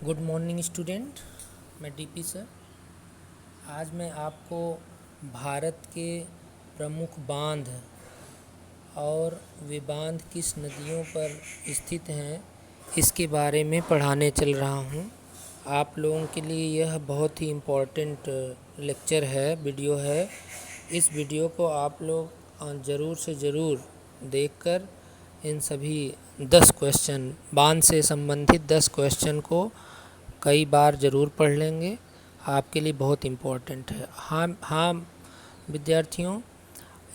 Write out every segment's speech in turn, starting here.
Good morning student. मैं DP sir. आज मैं आपको भारत के प्रमुख बांध और वे बांध किस नदियों पर स्थित हैं इसके बारे में पढ़ाने चल रहा हूँ। आप लोगों के लिए यह बहुत ही इम्पोर्टेंट लेक्चर है, वीडियो है। इस वीडियो को आप लोग ज़रूर से ज़रूर देखकर इन सभी 10 क्वेश्चन, बांध से संबंधित 10 क्वेश्चन को कई बार ज़रूर पढ़ लेंगे। आपके लिए बहुत इम्पोर्टेंट है। हाँ विद्यार्थियों,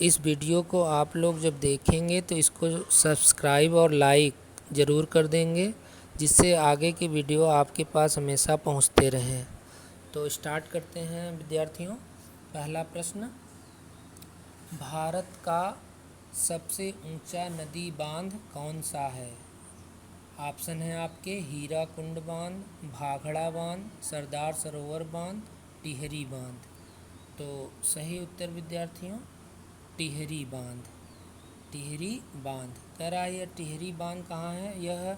इस वीडियो को आप लोग जब देखेंगे तो इसको सब्सक्राइब और लाइक ज़रूर कर देंगे, जिससे आगे के वीडियो आपके पास हमेशा पहुंचते रहें। तो स्टार्ट करते हैं विद्यार्थियों। पहला प्रश्न, भारत का सबसे ऊंचा नदी बांध कौन सा है? ऑप्शन है आपके हीराकुंड बांध, भाखड़ा बांध, सरदार सरोवर बांध, टिहरी बांध। तो सही उत्तर विद्यार्थियों टिहरी बांध। टिहरी बांध कह रहा है। यह टिहरी बांध कहाँ है? यह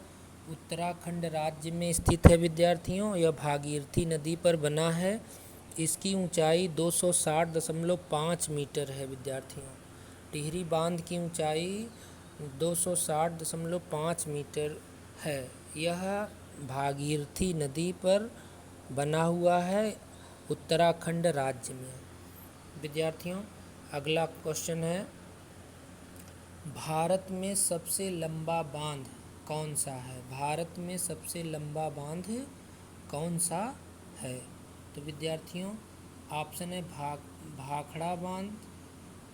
उत्तराखंड राज्य में स्थित है विद्यार्थियों। यह भागीरथी नदी पर बना है। इसकी ऊंचाई 260.5 मीटर है विद्यार्थियों। टिहरी बांध की ऊंचाई 260.5 मीटर है। यह भागीरथी नदी पर बना हुआ है उत्तराखंड राज्य में। विद्यार्थियों अगला क्वेश्चन है, भारत में सबसे लंबा बांध कौन सा है? भारत में सबसे लंबा बांध कौन सा है? तो विद्यार्थियों ऑप्शन है भाखड़ा बांध,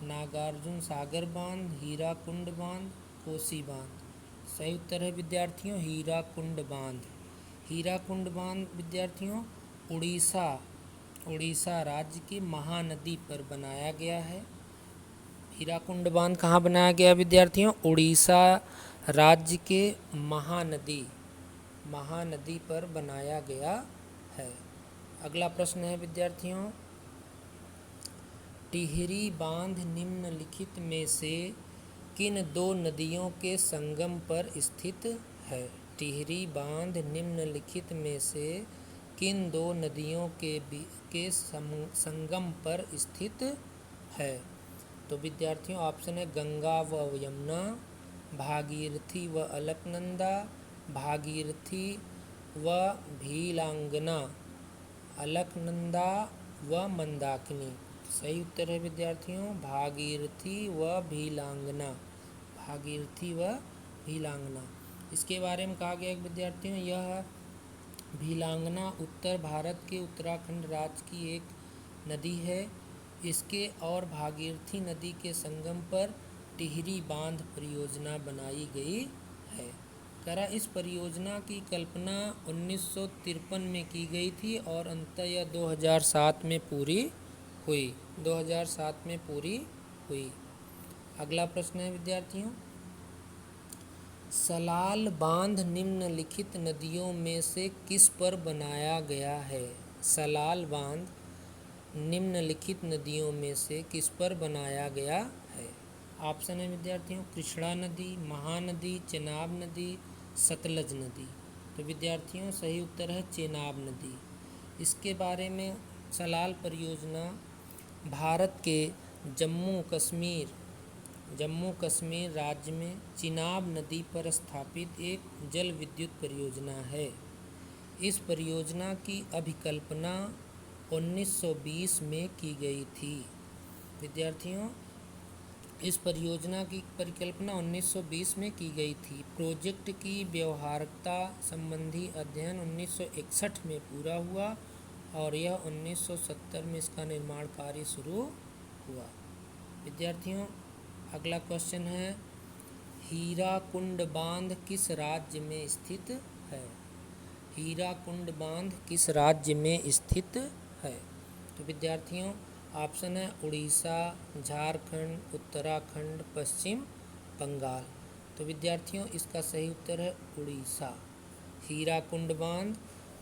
नागार्जुन सागर बांध, हीराकुंड बांध, कोसी बांध। सही उत्तर है विद्यार्थियों हीराकुंड बांध। हीराकुंड बांध विद्यार्थियों उड़ीसा राज्य की महानदी पर बनाया गया है। हीराकुंड बांध कहाँ बनाया गया विद्यार्थियों? उड़ीसा राज्य के महानदी पर बनाया गया है। अगला प्रश्न है विद्यार्थियों, टिहरी बांध निम्नलिखित में से किन दो नदियों के संगम पर स्थित है? टिहरी बांध निम्नलिखित में से किन दो नदियों के संगम पर स्थित है? तो विद्यार्थियों ऑप्शन है गंगा व यमुना, भागीरथी व अलकनंदा, भागीरथी व भीलांगना, अलकनंदा व मंदाकिनी। सही उत्तर है विद्यार्थियों भागीरथी व भीलांगना। भागीरथी व भीलांगना। इसके बारे में कहा गया विद्यार्थियों, यह भीलांगना उत्तर भारत के उत्तराखंड राज्य की एक नदी है। इसके और भागीरथी नदी के संगम पर टिहरी बांध परियोजना बनाई गई है। इस परियोजना की कल्पना 1953 में की गई थी और अंततः यह 2007 में पूरी हुई। अगला प्रश्न है विद्यार्थियों, सलाल बांध निम्नलिखित नदियों में से किस पर बनाया गया है? सलाल बांध निम्नलिखित नदियों में से किस पर बनाया गया है? ऑप्शन है विद्यार्थियों कृष्णा नदी, महानदी, चेनाब नदी, सतलज नदी। तो विद्यार्थियों सही उत्तर है चेनाब नदी। इसके बारे में सलाल परियोजना भारत के जम्मू कश्मीर राज्य में चिनाब नदी पर स्थापित एक जल विद्युत परियोजना है। इस परियोजना की अभिकल्पना 1920 में की गई थी। विद्यार्थियों इस परियोजना की परिकल्पना 1920 में की गई थी। प्रोजेक्ट की व्यवहार्यता संबंधी अध्ययन 1961 में पूरा हुआ और यह 1970 में इसका निर्माण कार्य शुरू हुआ। विद्यार्थियों अगला क्वेश्चन है, हीराकुंड बांध किस राज्य में स्थित है? हीराकुंड बांध किस राज्य में स्थित है? तो विद्यार्थियों ऑप्शन है उड़ीसा, झारखंड, उत्तराखंड, पश्चिम बंगाल। तो विद्यार्थियों इसका सही उत्तर है उड़ीसा। हीराकुंड बांध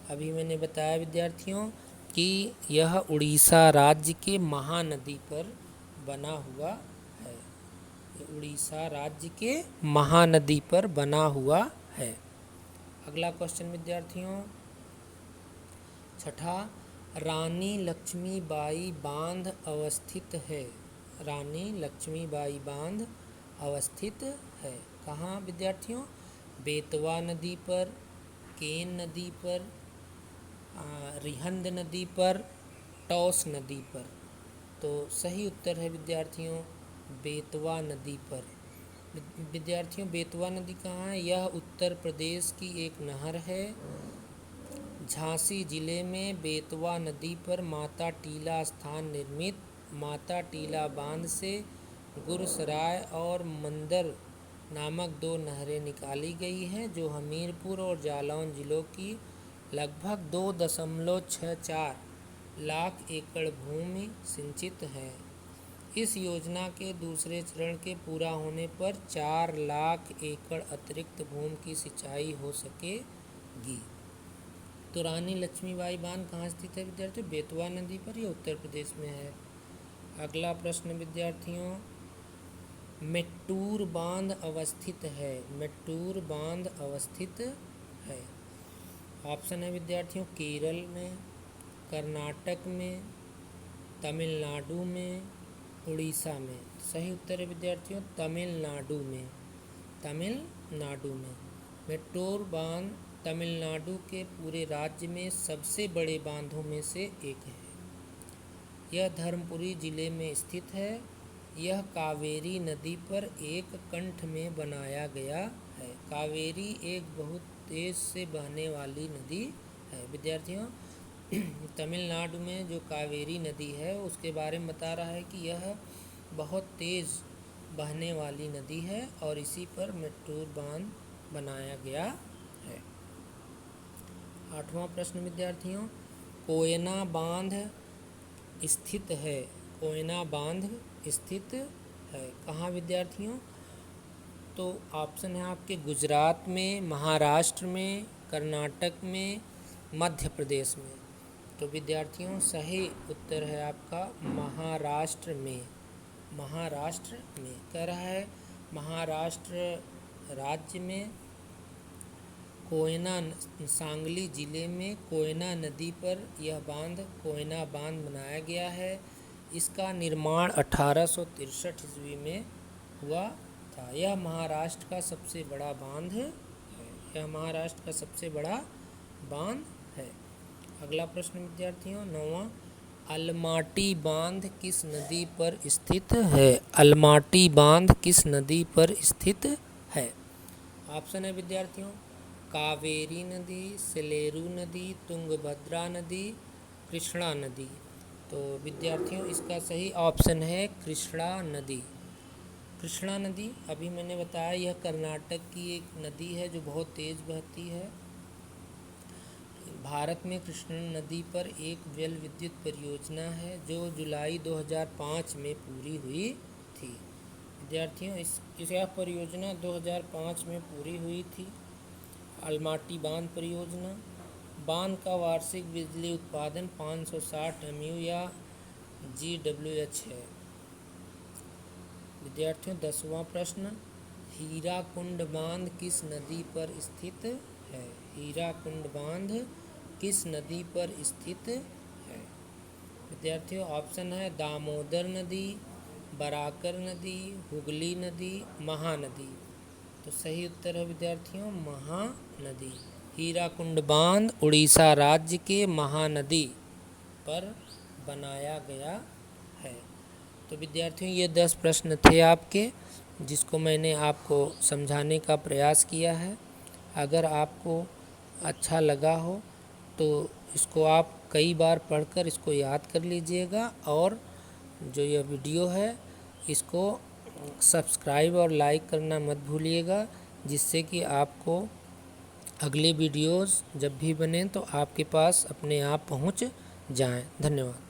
अभी मैंने बताया विद्यार्थियों कि यह उड़ीसा राज्य के महानदी पर बना हुआ है। उड़ीसा राज्य के महानदी पर बना हुआ है। अगला क्वेश्चन विद्यार्थियों, छठा, रानी लक्ष्मीबाई बांध अवस्थित है। रानी लक्ष्मीबाई बांध अवस्थित है कहाँ विद्यार्थियों? बेतवा नदी पर, केन नदी पर, रिहंद नदी पर, टॉस नदी पर। तो सही उत्तर है विद्यार्थियों बेतवा नदी पर। विद्यार्थियों बेतवा नदी कहाँ है? यह उत्तर प्रदेश की एक नहर है। झांसी जिले में बेतवा नदी पर माता टीला स्थान निर्मित माता टीला बांध से गुरसराय और मंदर नामक 2 नहरें निकाली गई हैं, जो हमीरपुर और जालौन जिलों की लगभग 2.64 लाख एकड़ भूमि सिंचित है। इस योजना के दूसरे चरण के पूरा होने पर 4 लाख एकड़ अतिरिक्त भूमि की सिंचाई हो सकेगी। तो रानी लक्ष्मीबाई बांध कहाँ स्थित है विद्यार्थियों? बेतवा नदी पर, यह उत्तर प्रदेश में है। अगला प्रश्न विद्यार्थियों, मेट्टूर बांध अवस्थित है। मेट्टूर बांध अवस्थित है। ऑप्शन है विद्यार्थियों केरल में, कर्नाटक में, तमिलनाडु में, उड़ीसा में। सही उत्तर है विद्यार्थियों तमिलनाडु में। तमिलनाडु में मेट्टूर बांध तमिलनाडु के पूरे राज्य में सबसे बड़े बांधों में से एक है। यह धर्मपुरी जिले में स्थित है। यह कावेरी नदी पर एक कंठ में बनाया गया है। कावेरी एक बहुत तेज से बहने वाली नदी है विद्यार्थियों। तमिलनाडु में जो कावेरी नदी है उसके बारे में बता रहा है कि यह बहुत तेज़ बहने वाली नदी है और इसी पर मेट्टूर बांध बनाया गया है। 8वां प्रश्न विद्यार्थियों, कोयना बांध स्थित है। कोयना बांध स्थित है कहाँ विद्यार्थियों? तो ऑप्शन है आपके गुजरात में, महाराष्ट्र में, कर्नाटक में, मध्य प्रदेश में। तो विद्यार्थियों सही उत्तर है आपका महाराष्ट्र में। महाराष्ट्र में कह रहा है महाराष्ट्र राज्य में कोयना सांगली जिले में कोयना नदी पर यह बांध कोयना बांध बनाया गया है। इसका निर्माण 1863 ईस्वी में हुआ था। यह महाराष्ट्र का सबसे बड़ा बांध है। यह महाराष्ट्र का सबसे बड़ा बांध है। अगला प्रश्न विद्यार्थियों 9वां, अलमाटी बांध किस नदी पर स्थित है? अलमाटी बांध किस नदी पर स्थित है? ऑप्शन है विद्यार्थियों कावेरी नदी, सेलेरू नदी, तुंगभद्रा नदी, कृष्णा नदी। तो विद्यार्थियों इसका सही ऑप्शन है कृष्णा नदी। कृष्णा नदी अभी मैंने बताया यह कर्नाटक की एक नदी है जो बहुत तेज़ बहती है। भारत में कृष्णा नदी पर एक जल विद्युत परियोजना है जो जुलाई 2005 में पूरी हुई थी। विद्यार्थियों यह परियोजना 2005 में पूरी हुई थी। अलमाटी बांध परियोजना। बांध का वार्षिक बिजली उत्पादन 560 MU या GWH है। विद्यार्थियों 10वां प्रश्न, हीराकुंड बांध किस नदी पर स्थित है? हीराकुंड बांध किस नदी पर स्थित है? विद्यार्थियों ऑप्शन है दामोदर नदी, बराकर नदी, हुगली नदी, महानदी। तो सही उत्तर है विद्यार्थियों महानदी। हीराकुंड बांध उड़ीसा राज्य के महानदी पर बनाया गया है। तो विद्यार्थियों ये 10 प्रश्न थे आपके जिसको मैंने आपको समझाने का प्रयास किया है। अगर आपको अच्छा लगा हो तो इसको आप कई बार पढ़कर इसको याद कर लीजिएगा और जो यह वीडियो है इसको सब्सक्राइब और लाइक करना मत भूलिएगा, जिससे कि आपको अगले वीडियोस जब भी बने तो आपके पास अपने आप पहुंच जाएं। धन्यवाद।